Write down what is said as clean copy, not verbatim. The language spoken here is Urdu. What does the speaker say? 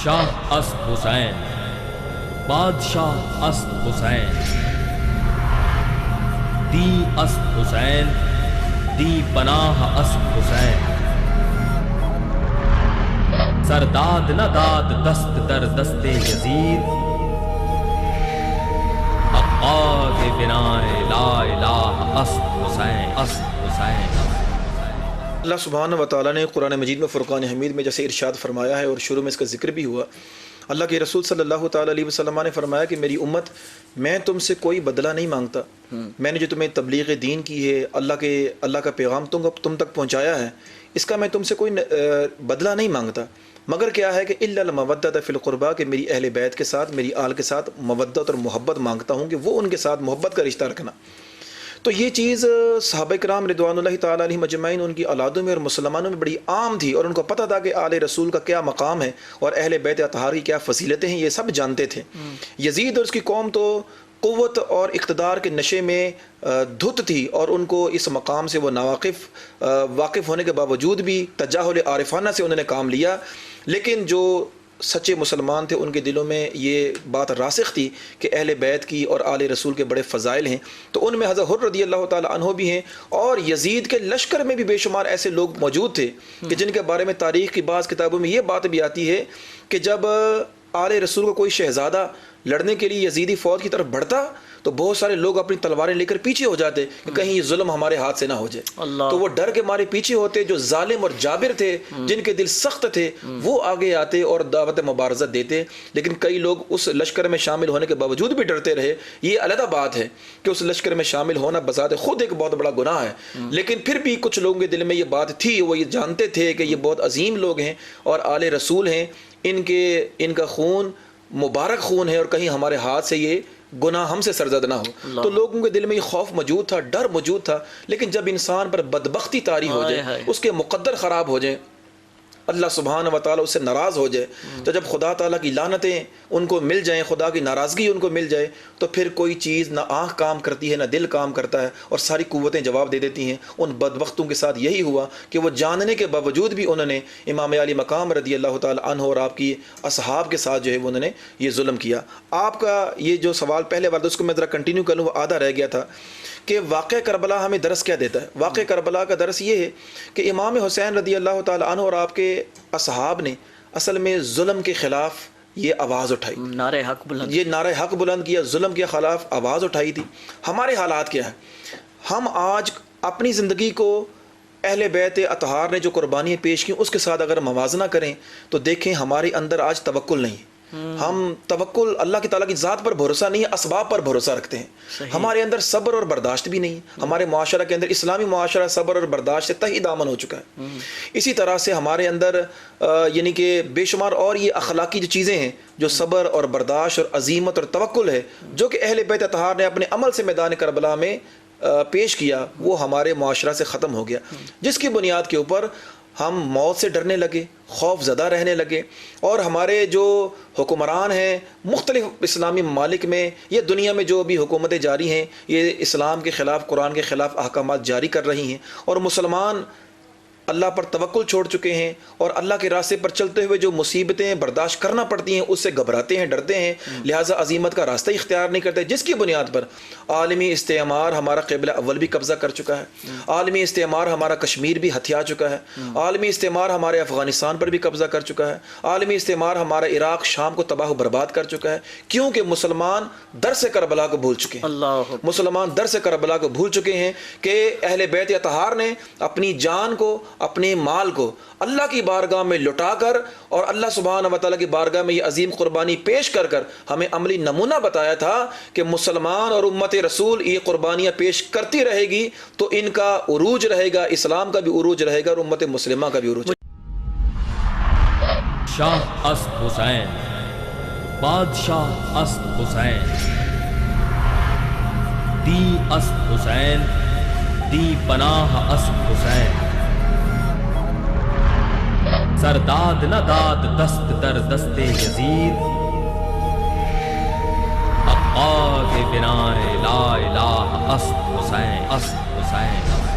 شاہ اسد حسین، بادشاہ اسد حسین، دی اسد حسین، دی پناہ اسد حسین، سرداد نہ داد دست در دست یزید، حقاق بنائے لا الہ اسد حسین، اسد حسین۔ اللہ سبحانہ و تعالیٰ نے قرآن مجید میں فرقان حمید میں جیسے ارشاد فرمایا ہے اور شروع میں اس کا ذکر بھی ہوا، اللہ کے رسول صلی اللہ تعالیٰ علیہ وسلم نے فرمایا کہ میری امت، میں تم سے کوئی بدلہ نہیں مانگتا، میں نے جو تمہیں تبلیغ دین کی ہے، اللہ کا پیغام تم تک پہنچایا ہے، اس کا میں تم سے کوئی بدلہ نہیں مانگتا، مگر کیا ہے کہ الا المودۃ فی القربیٰ، کہ میری اہل بیت کے ساتھ، میری آل کے ساتھ مودت اور محبت مانگتا ہوں کہ وہ ان کے ساتھ محبت کا رشتہ رکھنا۔ تو یہ چیز صحابہ کرام رضوان اللہ تعالیٰ علیہم اجمعین ان کی اولادوں میں اور مسلمانوں میں بڑی عام تھی، اور ان کو پتہ تھا کہ آل رسول کا کیا مقام ہے اور اہل بیت اطہار کی کیا فضیلتیں ہیں، یہ سب جانتے تھے۔ یزید اور اس کی قوم تو قوت اور اقتدار کے نشے میں دھت تھی، اور ان کو اس مقام سے وہ واقف ہونے کے باوجود بھی تجاہل عارفانہ سے انہوں نے کام لیا، لیکن جو سچے مسلمان تھے ان کے دلوں میں یہ بات راسخ تھی کہ اہل بیت کی اور آل رسول کے بڑے فضائل ہیں۔ تو ان میں حضرت حر رضی اللہ تعالیٰ عنہ بھی ہیں، اور یزید کے لشکر میں بھی بے شمار ایسے لوگ موجود تھے کہ جن کے بارے میں تاریخ کی بعض کتابوں میں یہ بات بھی آتی ہے کہ جب آل رسول کا کوئی شہزادہ لڑنے کے لیے یزیدی فوج کی طرف بڑھتا تو بہت سارے لوگ اپنی تلواریں لے کر پیچھے ہو جاتے کہ کہیں یہ ظلم ہمارے ہاتھ سے نہ ہو جائے، تو وہ ڈر کے مارے پیچھے ہوتے۔ جو ظالم اور جابر تھے، جن کے دل سخت تھے، وہ آگے آتے اور دعوت مبارزہ دیتے، لیکن کئی لوگ اس لشکر میں شامل ہونے کے باوجود بھی ڈرتے رہے۔ یہ علیحدہ بات ہے کہ اس لشکر میں شامل ہونا بذات خود ایک بہت بڑا گناہ ہے، لیکن پھر بھی کچھ لوگوں کے دل میں یہ بات تھی، وہ یہ جانتے تھے کہ یہ بہت عظیم لوگ ہیں اور آل رسول ہیں، ان کا خون مبارک خون ہے، اور کہیں ہمارے ہاتھ سے یہ گناہ ہم سے سرزد نہ ہو۔ تو لوگوں کے دل میں یہ خوف موجود تھا، ڈر موجود تھا، لیکن جب انسان پر بدبختی طاری ہو جائے، اس کے مقدر خراب ہو جائیں، اللہ سبحانہ و تعالیٰ اس سے ناراض ہو جائے، تو جب خدا تعالیٰ کی لعنتیں ان کو مل جائیں، خدا کی ناراضگی ان کو مل جائے، تو پھر کوئی چیز نہ آنکھ کام کرتی ہے نہ دل کام کرتا ہے، اور ساری قوتیں جواب دے دیتی ہیں۔ ان بدبختوں کے ساتھ یہی ہوا کہ وہ جاننے کے باوجود بھی انہوں نے امام علی مقام رضی اللہ تعالیٰ عنہ اور آپ کی اصحاب کے ساتھ جو ہے انہوں نے یہ ظلم کیا۔ آپ کا یہ جو سوال پہلے بار اس کو میں ذرا کنٹینیو کر لوں، وہ آدھا رہ گیا تھا کہ واقعہ کربلا ہمیں درس کیا دیتا ہے۔ واقعہ کربلا کا درس یہ ہے کہ امام حسین رضی اللہ تعالیٰ عنہ اور آپ کے اصحاب نے اصل میں ظلم کے خلاف یہ آواز اٹھائی، نعرہ حق بلند کیا، ظلم کے خلاف آواز اٹھائی تھی۔ ہمارے حالات کیا ہے؟ ہم آج اپنی زندگی کو اہل بیت اطہار نے جو قربانیاں پیش کی اس کے ساتھ اگر موازنہ کریں تو دیکھیں ہمارے اندر آج توکل نہیں ہے۔ ہم توکل اللہ کی تعالیٰ کی ذات پر بھروسہ نہیں ہے، اسباب پر بھروسہ رکھتے ہیں۔ ہمارے اندر صبر اور برداشت بھی نہیں ہے۔ ہمارے معاشرہ کے اندر، اسلامی معاشرہ صبر اور برداشت سے تہی دامن ہو چکا ہے۔ اسی طرح سے ہمارے اندر یعنی کہ بے شمار اور یہ اخلاقی جو چیزیں ہیں، جو صبر اور برداشت اور عزیمت اور توکل ہے، جو کہ اہل بیت اطہار نے اپنے عمل سے میدان کربلا میں پیش کیا، وہ ہمارے معاشرہ سے ختم ہو گیا، جس کی بنیاد کے اوپر ہم موت سے ڈرنے لگے، خوف زدہ رہنے لگے، اور ہمارے جو حکمران ہیں مختلف اسلامی ممالک میں یا دنیا میں جو بھی حکومتیں جاری ہیں، یہ اسلام کے خلاف، قرآن کے خلاف احکامات جاری کر رہی ہیں، اور مسلمان اللہ پر توکل چھوڑ چکے ہیں، اور اللہ کے راستے پر چلتے ہوئے جو مصیبتیں برداشت کرنا پڑتی ہیں اس سے گھبراتے ہیں، ڈرتے ہیں، لہٰذا عظیمت کا راستہ اختیار نہیں کرتے، جس کی بنیاد پر عالمی استعمار ہمارا قبلہ اول بھی قبضہ کر چکا ہے، عالمی استعمار ہمارا کشمیر بھی ہتھیا چکا ہے، عالمی استعمار ہمارے افغانستان پر بھی قبضہ کر چکا ہے، عالمی استعمار ہمارا عراق شام کو تباہ و برباد کر چکا ہے، کیونکہ مسلمان درس کربلا کو بھول چکے ہیں۔ مسلمان درس کربلا کو بھول چکے ہیں کہ اہل بیت اطہار نے اپنی جان کو، اپنے مال کو اللہ کی بارگاہ میں لٹا کر اور اللہ سبحانہ و تعالیٰ کی بارگاہ میں یہ عظیم قربانی پیش کر ہمیں عملی نمونہ بتایا تھا کہ مسلمان اور امت رسول یہ قربانیاں پیش کرتی رہے گی تو ان کا عروج رہے گا، اسلام کا بھی عروج رہے گا اور امت مسلمہ کا بھی عروج۔ شاہ اسد حسین، بادشاہ اسد حسین، دی اسد حسین، دی پناہ اسد حسین، سرداد نہ داد دست در دست یزید، حقاق بنائے لا الہ اسد حسین، اسد حسین۔